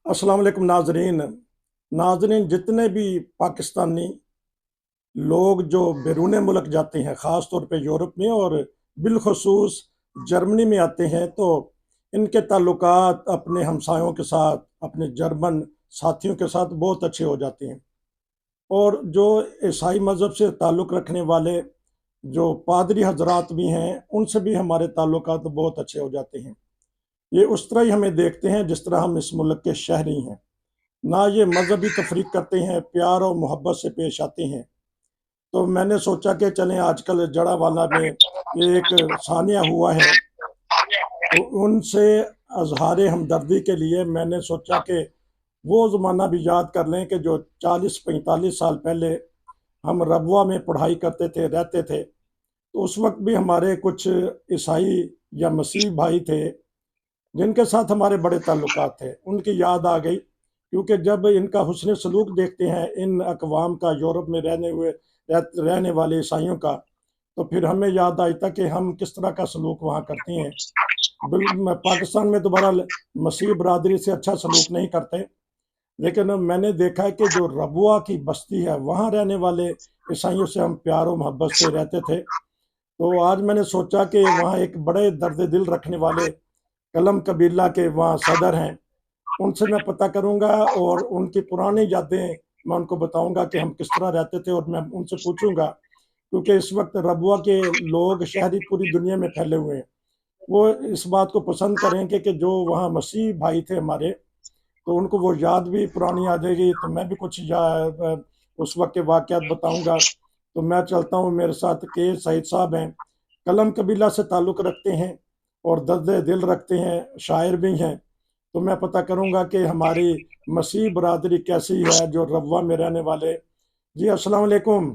अस्सलाम वालेकुम नाजरीन। नाजरीन, जितने भी पाकिस्तानी लोग जो बैरून मुल्क जाते हैं, ख़ास तौर पे यूरोप में और बिलखसूस जर्मनी में आते हैं, तो इनके ताल्लुकात अपने हमसायों के साथ, अपने जर्मन साथियों के साथ बहुत अच्छे हो जाते हैं। और जो ईसाई मज़हब से ताल्लुक़ रखने वाले जो पादरी हजरात भी हैं, उनसे भी हमारे ताल्लुकात बहुत अच्छे हो जाते हैं। ये उस तरह ही हमें देखते हैं जिस तरह हम इस मुल्क के शहरी हैं। ना ये मजहबी तफरीक करते हैं, प्यार और मोहब्बत से पेश आते हैं। तो मैंने सोचा कि चलें, आजकल जड़ावाला में एक सानिया हुआ है, तो उनसे अजहार हमदर्दी के लिए मैंने सोचा कि वो ज़माना भी याद कर लें कि जो 40-45 साल पहले हम रबवा में पढ़ाई करते थे, रहते थे, तो उस वक्त भी हमारे कुछ ईसाई या मसीह भाई थे जिनके साथ हमारे बड़े ताल्लुकात थे। उनकी याद आ गई, क्योंकि जब इनका हुस्न सलूक देखते हैं, इन अक़वाम का, यूरोप में रहने वाले ईसाइयों का, तो फिर हमें याद आता कि हम किस तरह का सलूक वहाँ करते हैं। पाकिस्तान में तो बहरहाल मसीह बरादरी से अच्छा सलूक नहीं करते, लेकिन मैंने देखा है कि जो रबुआ की बस्ती है, वहाँ रहने वाले ईसाइयों से हम प्यार और मोहब्बत से रहते थे। तो आज मैंने सोचा कि वहाँ एक बड़े दर्द दिल रखने वाले कलम कबीला के वहाँ सदर हैं, उनसे मैं पता करूँगा और उनकी पुरानी यादें मैं उनको बताऊँगा कि हम किस तरह रहते थे, और मैं उनसे पूछूँगा, क्योंकि इस वक़्त रबुआ के लोग शहरी पूरी दुनिया में फैले हुए हैं। वो इस बात को पसंद करेंगे कि जो वहाँ मसीह भाई थे हमारे, तो उनको वो याद भी पुरानी आ जाएगी, तो मैं भी कुछ उस वक़्त के वाक़यात बताऊँगा। तो मैं चलता हूँ, मेरे साथ के सईद साहब हैं, कलम कबीला से ताल्लुक़ रखते हैं और दर्द दिल रखते हैं, शायर भी हैं। तो मैं पता करूँगा कि हमारी मसीह बरादरी कैसी है, जो रबवा में रहने वाले। जी, अस्सलाम वालेकुम।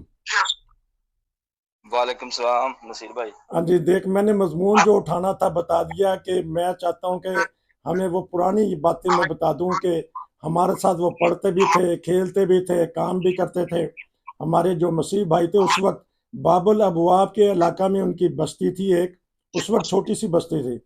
वालेकुम सलाम नसीर भाई। हाँ जी, देख, मैंने मज़मून जो उठाना था बता दिया कि मैं चाहता हूँ कि हमें वो पुरानी बातें मैं बता दूँ कि हमारे साथ वो पढ़ते भी थे, खेलते भी थे, काम भी करते थे। हमारे जो मसीह भाई थे उस वक़्त बाबुल अबवाब के इलाका में उनकी बस्ती थी एक, उस वक़्त छोटी-सी बस्ती थी,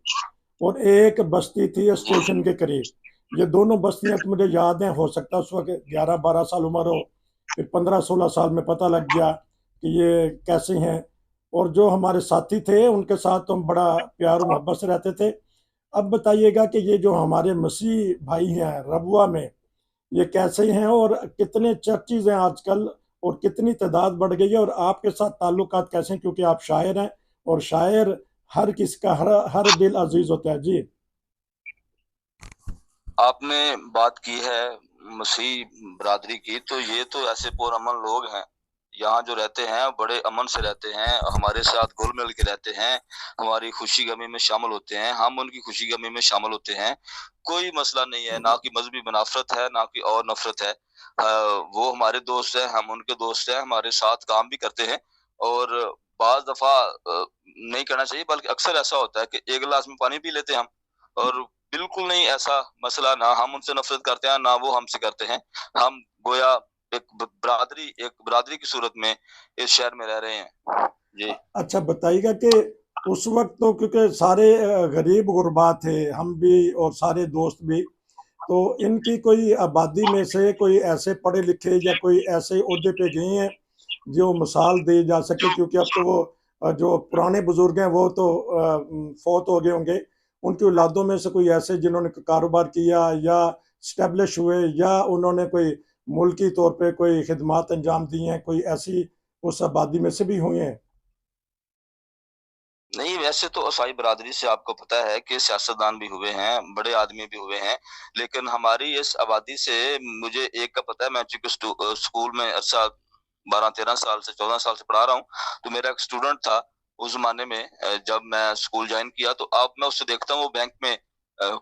और एक बस्ती थी जी स्टेशन के करीब। ये दोनों बस्तियाँ तो मुझे याद हैं, हो सकता है उस वक़्त 11-12 साल उम्र हो, फिर 15-16 साल में पता लग गया कि ये कैसे हैं। और जो हमारे साथी थे, उनके साथ तो हम बड़ा प्यार और मोहब्बत से रहते थे। अब बताइएगा कि ये जो हमारे मसीह भाई हैं रबुआ में, ये कैसे हैं और कितने चर्चेज़ हैं आजकल, और कितनी तादाद बढ़ गई है, और आपके साथ ताल्लुकात कैसे हैं? क्योंकि आप शायर हैं, और शायर हर किसी का हर दिल अज़ीज़ होता है। जी। आपने बात की है मसीह बरादरी की, तो ये तो ऐसे पुरअमन लोग हैं। यहाँ जो रहते हैं बड़े अमन से रहते हैं, हमारे साथ घुल मिल के रहते हैं, हमारी खुशी गमी में शामिल होते हैं, हम उनकी खुशी गमी में शामिल होते हैं। कोई मसला नहीं है, ना कि मजहबी मुनाफरत है, ना कि और नफरत है। वो हमारे दोस्त हैं, हम उनके दोस्त हैं, हमारे साथ काम भी करते हैं। और बाज दफा नहीं करना चाहिए, बल्कि अक्सर ऐसा होता है कि एक गिलास में पानी पी लेते हैं हम। और बिल्कुल नहीं ऐसा मसला, ना हम उनसे नफरत करते हैं, ना वो हमसे करते हैं। हम गोया एक बरादरी की सूरत में इस शहर में रह रहे हैं। जी। अच्छा, बताइएगा कि उस वक़्त तो क्योंकि सारे गरीब गुरबा थे, हम भी और सारे दोस्त भी, तो इनकी कोई आबादी में से कोई ऐसे पढ़े-लिखे या कोई ऐसे ओहदे पे गए हैं, जो मिसाल दी जा सके? क्योंकि अब तो वो जो पुराने बुज़ुर्ग हैं वो तो फ़ौत हो गए होंगे। उनकी औलादों में से कोई ऐसे जिन्होंने कारोबार किया या एस्टेब्लिश हुए, या उन्होंने कोई मुल्की तौर पे कोई खिदमात अंजाम दी हैं, कोई ऐसी उस आबादी में से भी हुए हैं? नहीं, वैसे तो ईसाई बरादरी से आपको पता है कि सियासतदान भी हुए हैं, बड़े आदमी भी हुए हैं, लेकिन हमारी इस आबादी से मुझे एक का पता है। मैं चूँकि स्कूल में अरसा 12-13 साल से 14 साल से पढ़ा रहा हूँ, तो मेरा एक स्टूडेंट था उस ज़माने में, जब मैं स्कूल जॉइन किया, तो अब मैं उससे देखता हूँ वो बैंक में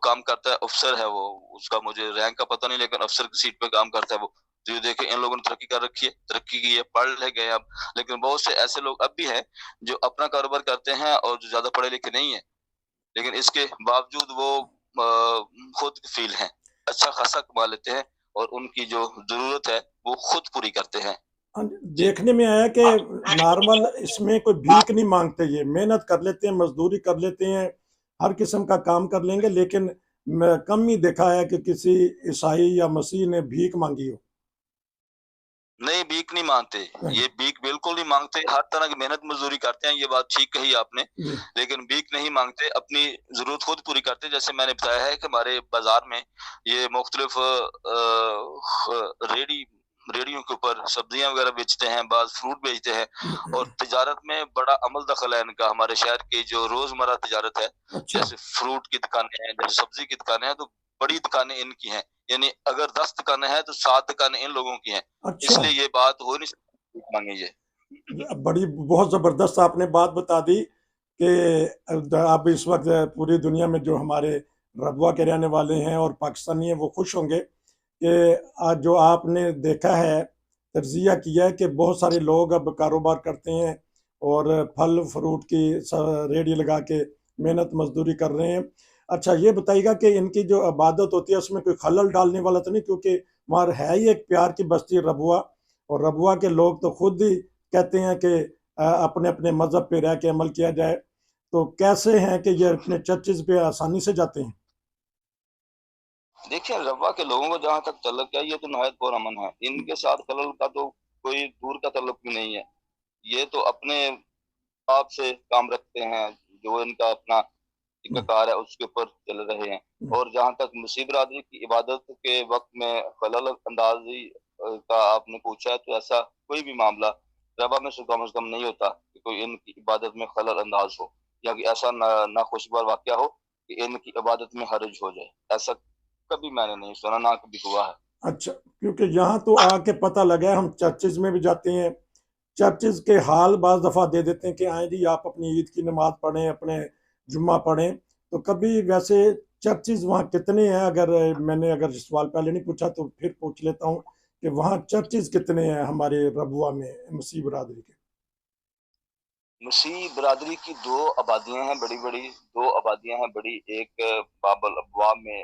काम करता है, अफ़सर है वो। उसका मुझे रैंक का पता नहीं, लेकिन अफ़सर की सीट पे काम करता है वो। तो ये देखें, इन लोगों ने तरक्की कर रखी है, तरक्की की है, पढ़ ले गए अब। लेकिन बहुत से ऐसे लोग अब भी हैं जो अपना कारोबार करते हैं और जो ज़्यादा पढ़े लिखे नहीं हैं, लेकिन इसके बावजूद वो खुद कफ़ील हैं, अच्छा खासा कमा लेते हैं, और उनकी जो ज़रूरत है वो खुद पूरी करते हैं। हाँ, जी। देखने में आया कि नॉर्मल इसमें कोई भीख नहीं माँगते, ये मेहनत कर लेते हैं, मज़दूरी कर लेते हैं, हर किस्म का काम कर लेंगे, लेकिन मैं कम ही देखा है कि किसी ईसाई या मसीह ने भीख मांगी हो। नहीं, भीख नहीं माँगते। नहीं। ये भीख बिल्कुल नहीं माँगते, हर तरह की मेहनत मज़दूरी करते हैं, ये बात ठीक कही आपने। जी। लेकिन भीख नहीं माँगते, अपनी ज़रूरत खुद पूरी करते हैं। जैसे मैंने बताया है कि हमारे बाज़ार में ये मुख्तलिफ़ रेहड़ियों के ऊपर सब्जियाँ वग़ैरह बेचते हैं, बाज़ फ्रूट बेचते हैं और तिजारत में बड़ा अमल दखल है इनका। हमारे शहर की जो रोज़मर्रा तिजारत है, अच्छा। जैसे फ्रूट की दुकानें हैं, जैसे सब्ज़ी की दुकानें हैं, तो बड़ी दुकानें इनकी हैं। यानी अगर 10 दुकानें हैं, तो 7 दुकानें इन लोगों की हैं। अच्छा। इसलिए ये बात हो नहीं सकती भीख माँगी ये। बड़ी बहुत ज़बरदस्त आपने बात बता दी कि अब इस वक़्त पूरी दुनिया में जो हमारे रबवा के रहने वाले हैं और पाकिस्तानी हैं, वो खुश होंगे कि आज जो आपने देखा है, तज्ज़िया किया है कि बहुत सारे लोग अब कारोबार करते हैं और फल-फ्रूट की रेहड़ी लगा के मेहनत मज़दूरी कर रहे हैं। अच्छा, ये बताइएगा कि इनकी जो इबादत होती है, उसमें कोई खलल डालने वाला तो नहीं? क्योंकि वहाँ है ही एक प्यार की बस्ती रबवा, और रबवा के लोग तो खुद ही कहते हैं कि अपने-अपने मज़हब पे रह के अमल किया जाए। तो कैसे हैं कि ये अपने चर्चेज़ पे आसानी से जाते हैं? देखिए, रब्वा के लोगों को जहाँ तक तल्लुक है, ये तो निहायत पुरअमन है। इनके साथ खलल का तो कोई दूर का तल्लुक भी नहीं है। ये तो अपने आप से काम रखते हैं, जो इनका अपना हुँ, तरीक़ाकार है, उसके ऊपर चल रहे हैं। हुँ। और जहाँ तक मसीह बिरादरी की इबादत के वक़्त में खलल अंदाज़ी का आपने पूछा है, तो ऐसा कोई भी मामला रबा में से कम नहीं होता कि कोई इनकी इबादत में खलल अंदाज़ हो या कि ऐसा नाखुशगवार वाक़या हो कि इनकी इबादत में हर्ज हो जाए। ऐसा कभी मैंने नहीं सुना, ना कभी हुआ है। अच्छा, क्योंकि यहाँ तो आके पता लगा है, हम चर्चेज़ में भी जाते हैं, चर्चेज़ के हाल बाज़ दफ़ा दे देते हैं कि आएँ जी आप अपनी ईद की नमाज़ पढ़ें, अपने जुम्मा पढ़ें। तो कभी वैसे चर्चेज़ वहाँ कितने हैं? मैंने अगर सवाल पहले नहीं पूछा तो फिर पूछ लेता हूँ कि वहाँ चर्चेज़ कितने हैं हमारे रबुआ में मसीह बिरादरी के? मसीह बिरादरी की 2 आबादियाँ हैं बड़ी-बड़ी, 2 आबादियाँ हैं बड़ी, एक बाब अल अबवाब में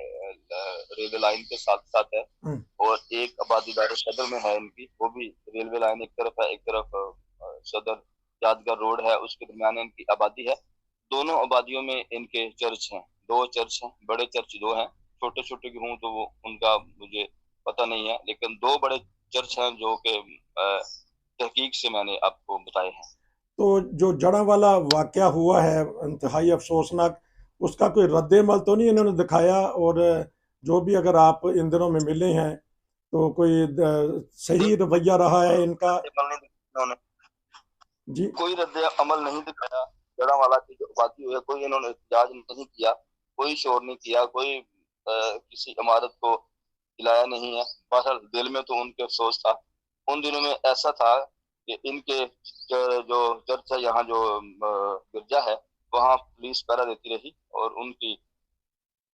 रेलवे लाइन के साथ-साथ है हुँ। और एक आबादी दारुल सदर में है इनकी, वो भी रेलवे लाइन एक तरफ है, एक तरफ सदर यादगार रोड है, उसके दरमियान इनकी आबादी है। दोनों आबादियों में इनके चर्च हैं, 2 चर्च हैं, बड़े चर्च 2 हैं, छोटे-छोटे की हों तो वो उनका मुझे पता नहीं है, लेकिन 2 बड़े चर्च हैं जो कि तहकीक से मैंने आपको बताए हैं। तो जो जड़ावाला वाक़या हुआ है, इंतहाई अफ़सोसनाक, उसका कोई रद्द-ए-अमल तो नहीं इन्होंने दिखाया? और जो भी अगर आप इन दिनों में मिले हैं, तो कोई सही रवैया रहा है इनका? अमल नहीं इन्होंने जी। कोई रद्द अमल नहीं दिखाया, जड़ावाला की जो आबादी है, कोई इन्होंने एहतजाज नहीं किया, कोई शोर नहीं किया, कोई किसी इमारत को हिलाया नहीं है। बहरहाल दिल में तो उनके अफ़सोस था। उन दिनों में ऐसा था कि इनके जो चर्च है यहाँ जो गिरजा है, वहाँ पुलिस पहरा देती रही और उनकी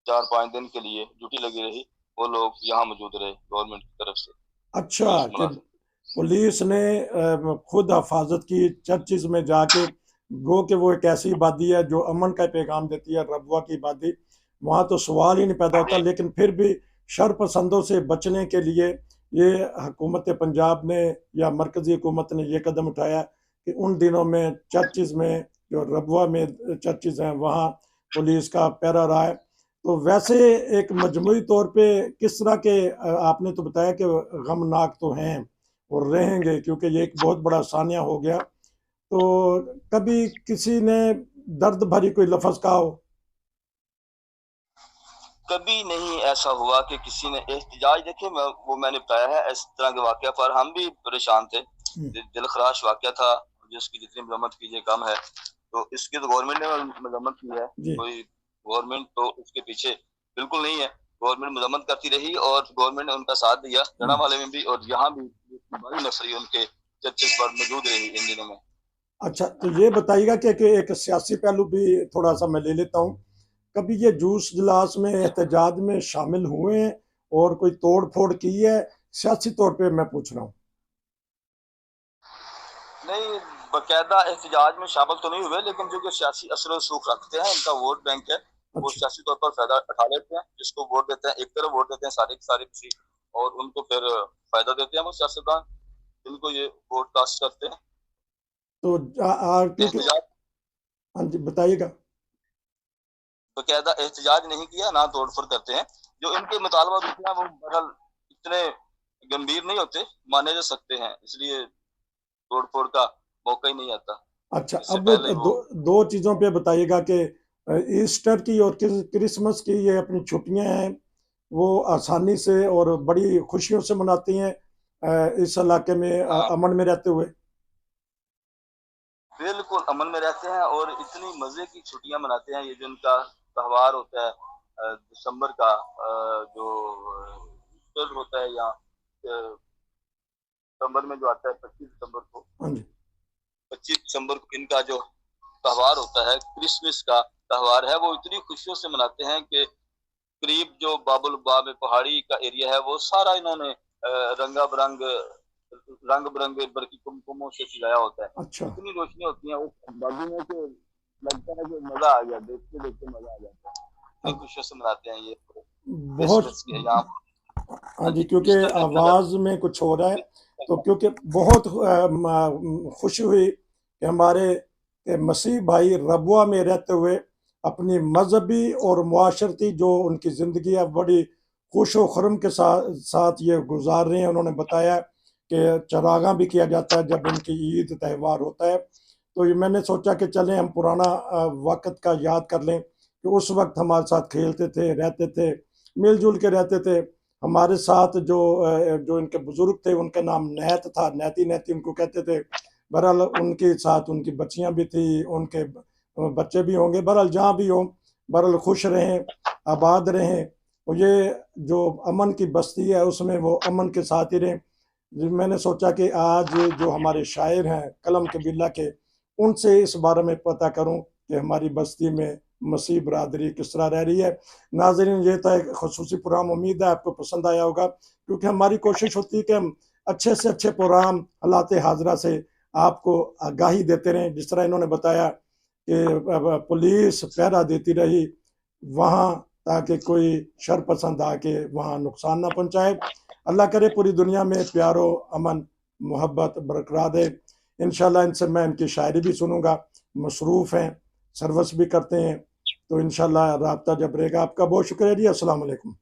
4-5 दिन के लिए ड्यूटी लगी रही। वो लोग यहाँ मौजूद रहे गवर्नमेंट की तरफ से, अच्छा, पुलिस कि मुलाज़िम। पुलिस ने खुद हिफाज़त की चर्चेज़ में जाके, गो कि वो एक ऐसी आबादी है जो अमन का पैगाम देती है, रबवा की आबादी, वहाँ तो सवाल ही नहीं पैदा होता। जी। लेकिन फिर भी शर पसंदों से बचने के लिए ये हुकूमत पंजाब ने या मरकज़ी हुकूमत ने ये कदम उठाया कि उन दिनों में चर्चेज़ में, जो रबवा में चर्चेज़ हैं, वहाँ पुलिस का पहरा रहा है। तो वैसे एक मजमूई तौर पे किस तरह के आपने तो बताया कि गमनाक तो हैं और रहेंगे, क्योंकि ये एक बहुत बड़ा सानिया हो गया। तो कभी किसी ने दर्द भरी कोई लफ़्ज़ कहा हो? कभी नहीं ऐसा हुआ कि किसी ने एहतिजाज देखिए वो मैंने बताया है इस तरह के वाक़या पर हम भी परेशान थे। हुँ, दिलख़राश वाक़या था, जिसकी जितनी मज़म्मत कीजिए कम है। तो इसकी तो गवर्नमेंट ने मज़म्मत की है, जी। कोई गवर्नमेंट तो उसके पीछे बिल्कुल नहीं है। गवर्नमेंट मज़म्मत करती रही और गवर्नमेंट ने उनका साथ दिया, हुँ। जड़ावाले में भी और यहाँ भी बड़ी नफ़री उनके चर्चेज़ पर मौजूद रही इन दिनों में। अच्छा, तो ये बताइएगा कि एक सियासी पहलू भी थोड़ा-सा मैं ले लेता हूँ। कभी ये जूस-इजलास में, एहतजाज में शामिल हुए हैं और कोई तोड़-फोड़ की है? सियासी तौर पे मैं पूछ रहा हूँ। नहीं, बाकायदा एहतजाज में शामिल तो नहीं हुए, लेकिन जो कि सियासी असर-ओ-रसूख रखते हैं, इनका वोट बैंक है, वो अच्छा। सियासी तौर पर फ़ायदा उठा लेते हैं। जिसको वोट देते हैं, एक तरफ वोट देते हैं सारे के सारे किसी और उनको फिर फ़ायदा देते हैं वो सियासतदान, जिनको ये वोट कास्ट करते हैं। तो क्योंकि एहतजाज हाँ जी, बताइएगा। बाकायदा एहतजाज नहीं किया, ना तोड़-फोड़ करते हैं। जो इनके मुतालबात होते हैं वो बहरहाल इतने गंभीर नहीं होते, माने जा सकते हैं, इसलिए तोड़-फोड़ का मौका ही नहीं आता। अच्छा, इससे अब पहले ही वो 2 चीज़ों पे बताइएगा कि ईस्टर की और क्रिसमस की ये अपनी छुट्टियाँ हैं, वो आसानी से और बड़ी खुशियों से मनाती हैं इस इलाके में हाँ, अमन में रहते हुए? बिल्कुल अमन में रहते हैं और इतनी मज़े की छुट्टियाँ मनाते हैं। ये जो इनका त्योहार होता है दिसंबर का जो ईस्टर होता है या दिसंबर में जो आता है 25 दिसंबर को, हाँ जी। 25 दिसंबर को इनका जो त्योहार होता है, क्रिसमस का त्योहार है, वो इतनी खुशियों से मनाते हैं कि करीब जो बाबुल में पहाड़ी का एरिया है, वो सारा इन्होंने रंगा-बिरंग रंग-बिरंगे बल्कि कुमकुमों से सजाया होता है। अच्छा, इतनी रोशनी होती है उस बाजू में कि लगता है कि मज़ा आ गया, देखते-देखते मज़ा आ जाता है। इतनी अब खुशियों से मनाते हैं ये बहुत क्रिसमस के यहाँ हाँ हाँ जी, जी, क्योंकि ईस्टर में इतना आवाज़ में कुछ हो रहा है, तो क्योंकि बहुत खुशी हुई कि हमारे मसीह भाई रबुआ में रहते हुए अपनी मज़हबी और मुआशरती जो उनकी ज़िंदगी है, बड़ी खुश व खुर्म के साथ ये गुज़ार रहे हैं। उन्होंने बताया कि चरागाँ भी किया जाता है जब इनकी ईद त्योहार होता है। तो ये मैंने सोचा कि चलें हम पुराना वक़्त का याद कर लें कि उस वक़्त हमारे साथ खेलते थे, रहते थे, मिल-जुल के रहते थे। हमारे साथ जो इनके बुजुर्ग थे उनका नाम नैत था, नैती-नैती उनको कहते थे। बहरहाल उनके साथ उनकी बच्चियाँ भी थी, उनके बच्चे भी होंगे, बहरहाल जहाँ भी हों, बहरहाल खुश रहें, आबाद रहें और ये जो अमन की बस्ती है उसमें वो अमन के साथ ही रहें। जी, मैंने सोचा कि आज जो हमारे शायर हैं कलम के बिल्ला के, उनसे इस बारे में पता करूँ कि हमारी बस्ती में मसीह बरादरी किस तरह रह रही है। नाज़रीन, ये था एक ख़ुसूसी प्रोग्राम, उम्मीद है आपको पसंद आया होगा क्योंकि हमारी कोशिश होती है कि हम अच्छे से अच्छे प्रोग्राम हालात हाज़िरा से आपको आगाही देते रहें। जिस तरह इन्होंने बताया कि पुलिस पहरा देती रही वहाँ ताकि कोई शर पसंद आके वहाँ नुकसान ना पहुँचाए। अल्लाह करे पूरी दुनिया में प्यार व अमन, मोहब्बत बरकरार रहे। इंशाअल्लाह इनसे मैं इनकी शायरी भी सुनूँगा, मसरूफ़ हैं, सर्विस भी करते हैं, तो इंशाअल्लाह राब्ता जब रहेगा। आपका बहुत शुक्रिया जी, अस्सलाम वालेकुम।